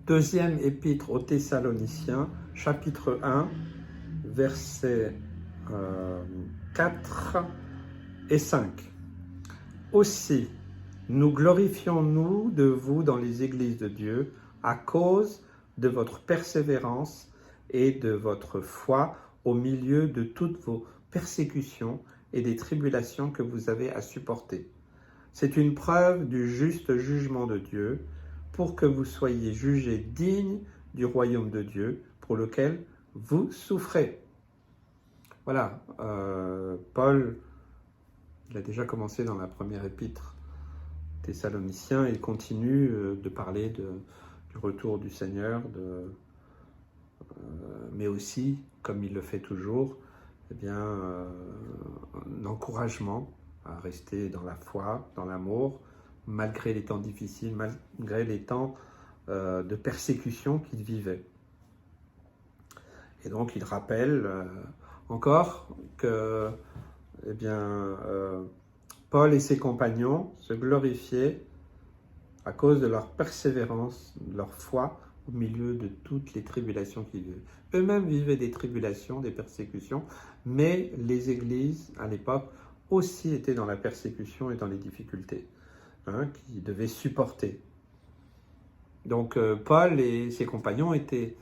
Deuxième épître aux Thessaloniciens, chapitre 1, versets 4 et 5. Aussi, nous glorifions-nous de vous dans les églises de Dieu à cause de votre persévérance et de votre foi au milieu de toutes vos persécutions et des tribulations que vous avez à supporter. C'est une preuve du juste jugement de Dieu pour que vous soyez jugés dignes du royaume de Dieu pour lequel vous souffrez. Voilà, Paul, il a déjà commencé dans la première épître Thessaloniciens, il continue de parler du retour du Seigneur, mais aussi, comme il le fait toujours, eh bien, un encouragement à rester dans la foi, dans l'amour, malgré les temps difficiles, malgré les temps de persécution qu'il vivait. Et donc il rappelle encore que eh bien, Paul et ses compagnons se glorifiaient à cause de leur persévérance, de leur foi au milieu de toutes les tribulations qu'ils vivaient. Eux-mêmes vivaient des tribulations, des persécutions, mais les églises à l'époque aussi étaient dans la persécution et dans les difficultés, qu'ils devaient supporter. Donc Paul et ses compagnons étaient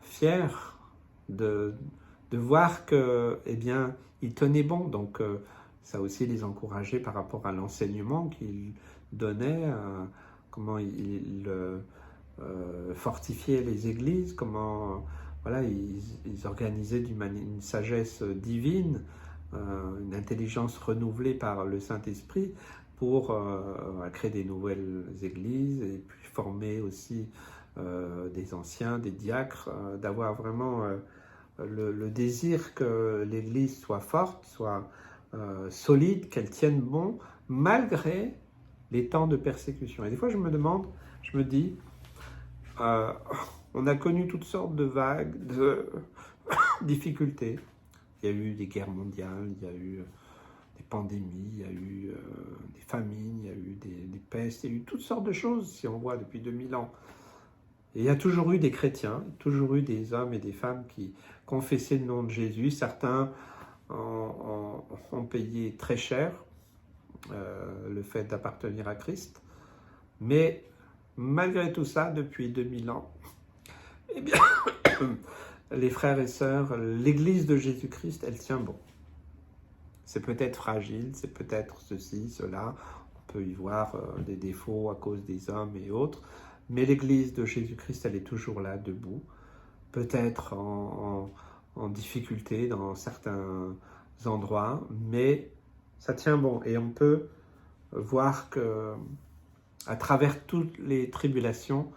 fiers de voir que, eh bien, ils tenaient bon. Donc ça aussi les encourageait par rapport à l'enseignement qu'ils donnaient, comment ils fortifiaient les églises, comment voilà, ils organisaient une sagesse divine, une intelligence renouvelée par le Saint-Esprit pour créer des nouvelles églises et puis former aussi des anciens, des diacres, d'avoir vraiment le désir que l'Église soit forte, soit solide, qu'elle tienne bon, malgré les temps de persécution. Et des fois, je me demande, je me dis, on a connu toutes sortes de vagues, de difficultés. Il y a eu des guerres mondiales, il y a eu des pandémies, il y a eu des famines, il y a eu des pestes, il y a eu toutes sortes de choses, si on voit depuis 2000 ans. Et il y a toujours eu des chrétiens, toujours eu des hommes et des femmes qui confessaient le nom de Jésus. Certains ont payé très cher le fait d'appartenir à Christ. Mais malgré tout ça, depuis 2000 ans, eh bien, les frères et sœurs, l'Église de Jésus-Christ, elle tient bon. C'est peut-être fragile, c'est peut-être ceci, cela. On peut y voir des défauts à cause des hommes et autres. Mais l'Église de Jésus-Christ, elle est toujours là, debout. Peut-être en difficulté dans certains endroits, mais ça tient bon. Et on peut voir que à travers toutes les tribulations,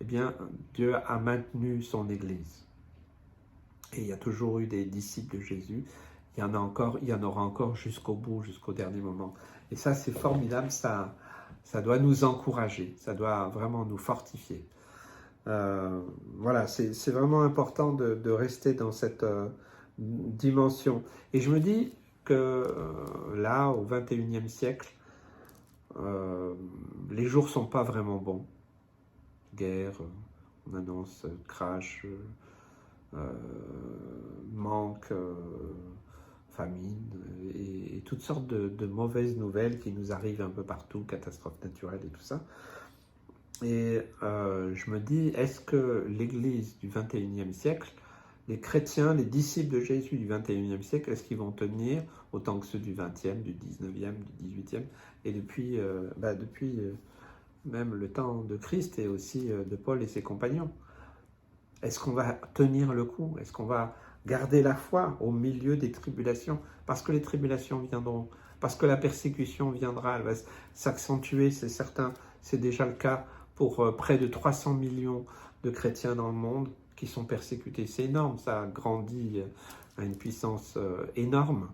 eh bien, Dieu a maintenu son Église. Et il y a toujours eu des disciples de Jésus. Il y en aura encore jusqu'au bout, jusqu'au dernier moment. Et ça, c'est formidable, ça doit nous encourager, ça doit vraiment nous fortifier. Voilà, c'est vraiment important de rester dans cette dimension. Et je me dis que là, au XXIe siècle, les jours ne sont pas vraiment bons. Guerre, on annonce crash, manque, famine et toutes sortes de mauvaises nouvelles qui nous arrivent un peu partout, catastrophes naturelles et tout ça. Et je me dis, est-ce que l'Église du XXIe siècle, les chrétiens, les disciples de Jésus du XXIe siècle, est-ce qu'ils vont tenir autant que ceux du XXe, du XIXe, du XVIIIe et depuis même le temps de Christ et aussi de Paul et ses compagnons? Est-ce qu'on va tenir le coup? Est-ce qu'on va garder la foi au milieu des tribulations? Parce que les tribulations viendront, parce que la persécution viendra, elle va s'accentuer, c'est certain, c'est déjà le cas pour près de 300 millions de chrétiens dans le monde qui sont persécutés. C'est énorme, ça a grandi à une puissance énorme.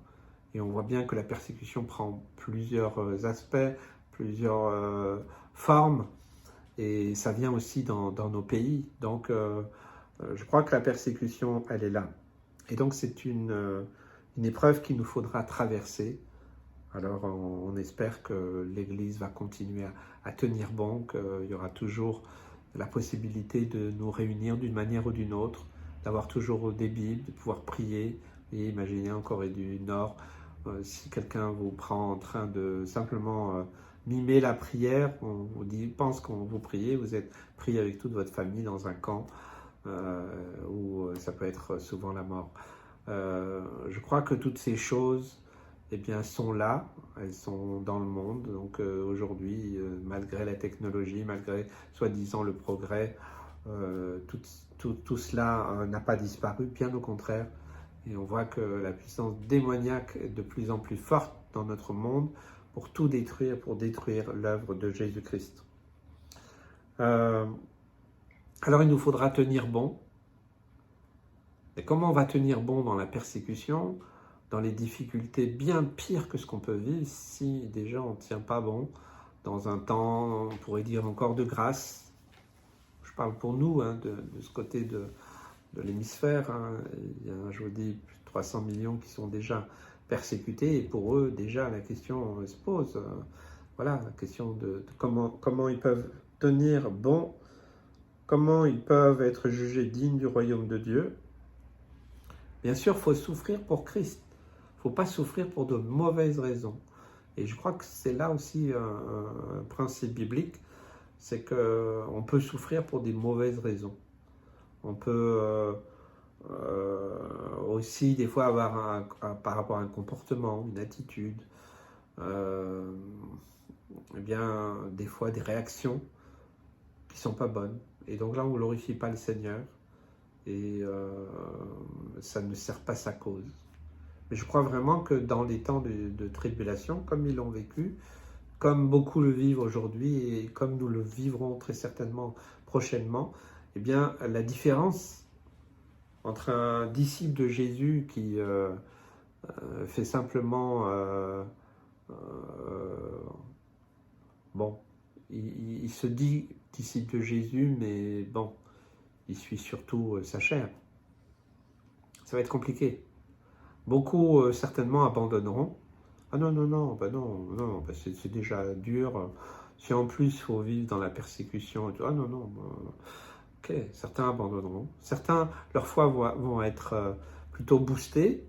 Et on voit bien que la persécution prend plusieurs aspects, plusieurs formes. Et ça vient aussi dans nos pays. Donc, je crois que la persécution, elle est là. Et donc, c'est une épreuve qu'il nous faudra traverser. Alors, on espère que l'Église va continuer à tenir bon, qu'il y aura toujours la possibilité de nous réunir d'une manière ou d'une autre, d'avoir toujours des Bibles, de pouvoir prier. Et imaginez en Corée du Nord, si quelqu'un vous prend en train de simplement mimer la prière, on vous pense qu'on vous priez, vous êtes pris avec toute votre famille dans un camp où ça peut être souvent la mort. Je crois que toutes ces choses eh bien, sont là, elles sont dans le monde. Donc aujourd'hui, malgré la technologie, malgré soi-disant le progrès, tout cela n'a pas disparu, bien au contraire. Et on voit que la puissance démoniaque est de plus en plus forte dans notre monde pour tout détruire, pour détruire l'œuvre de Jésus-Christ. Alors il nous faudra tenir bon. Et comment on va tenir bon dans la persécution, dans les difficultés bien pires que ce qu'on peut vivre si déjà on ne tient pas bon dans un temps, on pourrait dire encore de grâce. Je parle pour nous, de ce côté de l'hémisphère. Il y a, je vous dis, plus de 300 millions qui sont déjà persécutés et pour eux, déjà, la question se pose. Voilà, la question de comment ils peuvent tenir bon, comment ils peuvent être jugés dignes du royaume de Dieu. Bien sûr, il faut souffrir pour Christ. Il ne faut pas souffrir pour de mauvaises raisons. Et je crois que c'est là aussi un principe biblique, c'est qu'on peut souffrir pour des mauvaises raisons. On peut aussi des fois avoir par rapport à un comportement, une attitude, eh bien, des fois des réactions qui ne sont pas bonnes. Et donc là, on ne glorifie pas le Seigneur et ça ne sert pas sa cause. Mais je crois vraiment que dans les temps de tribulation, comme ils l'ont vécu, comme beaucoup le vivent aujourd'hui et comme nous le vivrons très certainement prochainement, eh bien, la différence entre un disciple de Jésus qui fait simplement bon, il se dit disciple de Jésus, mais bon, il suit surtout sa chair. Ça va être compliqué. Beaucoup certainement abandonneront. Ah non, non, non, non, c'est déjà dur. Si en plus il faut vivre dans la persécution, et tout, ah non, non, ok, certains abandonneront. Certains, leur foi vont être plutôt boostés,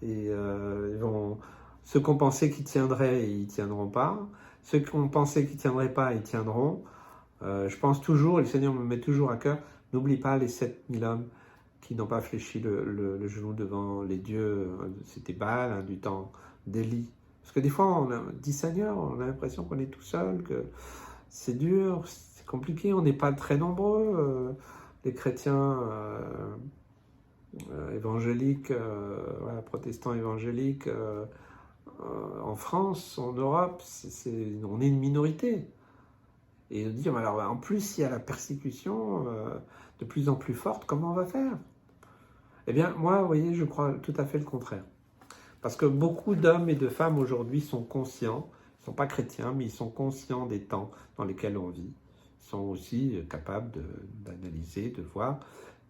et ils vont, ceux qu'on pensait qu'ils tiendraient, ils ne tiendront pas. Ceux qu'on pensait qu'ils ne tiendraient pas, ils tiendront. Je pense toujours, et le Seigneur me met toujours à cœur, n'oublie pas les 7000 hommes qui n'ont pas fléchi le genou devant les dieux, c'était Baal, du temps d'Élie. Parce que des fois, on dit Seigneur, on a l'impression qu'on est tout seul, que c'est dur, c'est compliqué, on n'est pas très nombreux. Les chrétiens évangéliques, protestants évangéliques, en France, en Europe, on est une minorité. Et de dire, alors en plus, il y a la persécution de plus en plus forte, comment on va faire? Eh bien, moi, vous voyez, je crois tout à fait le contraire. Parce que beaucoup d'hommes et de femmes aujourd'hui sont conscients, ils ne sont pas chrétiens, mais ils sont conscients des temps dans lesquels on vit. Ils sont aussi capables d'analyser, de voir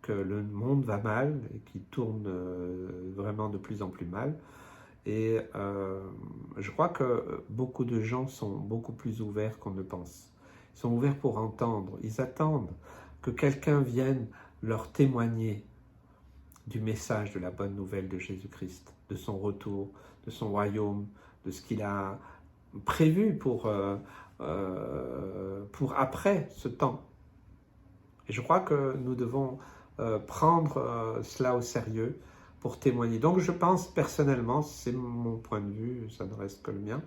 que le monde va mal et qu'il tourne vraiment de plus en plus mal. Et je crois que beaucoup de gens sont beaucoup plus ouverts qu'on ne pense. Ils sont ouverts pour entendre, ils attendent que quelqu'un vienne leur témoigner du message de la bonne nouvelle de Jésus-Christ, de son retour, de son royaume, de ce qu'il a prévu pour après ce temps. Et je crois que nous devons prendre cela au sérieux pour témoigner. Donc je pense personnellement, c'est mon point de vue, ça ne reste que le mien,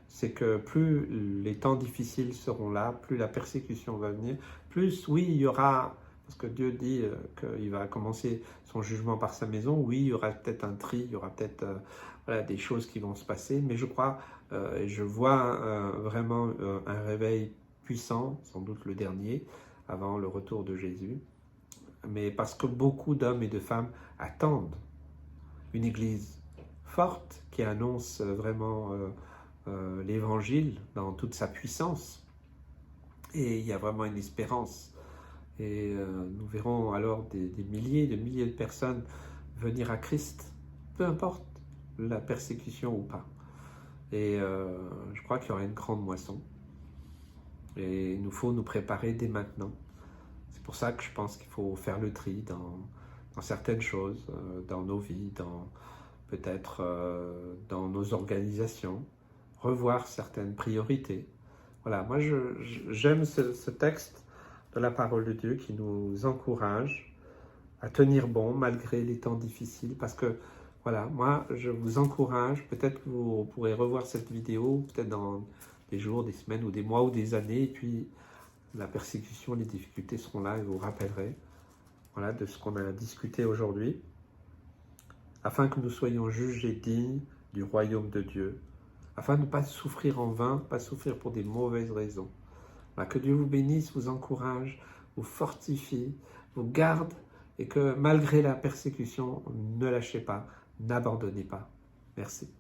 c'est que plus les temps difficiles seront là, plus la persécution va venir, plus oui, il y aura, parce que Dieu dit qu'il va commencer son jugement par sa maison, oui, il y aura peut-être un tri, il y aura peut-être des choses qui vont se passer, mais je crois, et je vois vraiment un réveil puissant, sans doute le dernier, avant le retour de Jésus, mais parce que beaucoup d'hommes et de femmes attendent une église forte qui annonce vraiment l'évangile dans toute sa puissance. Et il y a vraiment une espérance. Et nous verrons alors des milliers de personnes venir à Christ, peu importe la persécution ou pas. Et je crois qu'il y aura une grande moisson. Et il nous faut nous préparer dès maintenant pour ça que je pense qu'il faut faire le tri dans certaines choses, dans nos vies, peut-être dans nos organisations, revoir certaines priorités. Voilà, moi j'aime ce texte de la parole de Dieu qui nous encourage à tenir bon malgré les temps difficiles, parce que voilà, moi je vous encourage, peut-être que vous pourrez revoir cette vidéo, peut-être dans des jours, des semaines ou des mois ou des années, et puis la persécution, les difficultés seront là et vous rappellerez, voilà, de ce qu'on a discuté aujourd'hui, afin que nous soyons jugés dignes du royaume de Dieu, afin de ne pas souffrir en vain, pas souffrir pour des mauvaises raisons. Voilà, que Dieu vous bénisse, vous encourage, vous fortifie, vous garde, et que malgré la persécution, ne lâchez pas, n'abandonnez pas. Merci.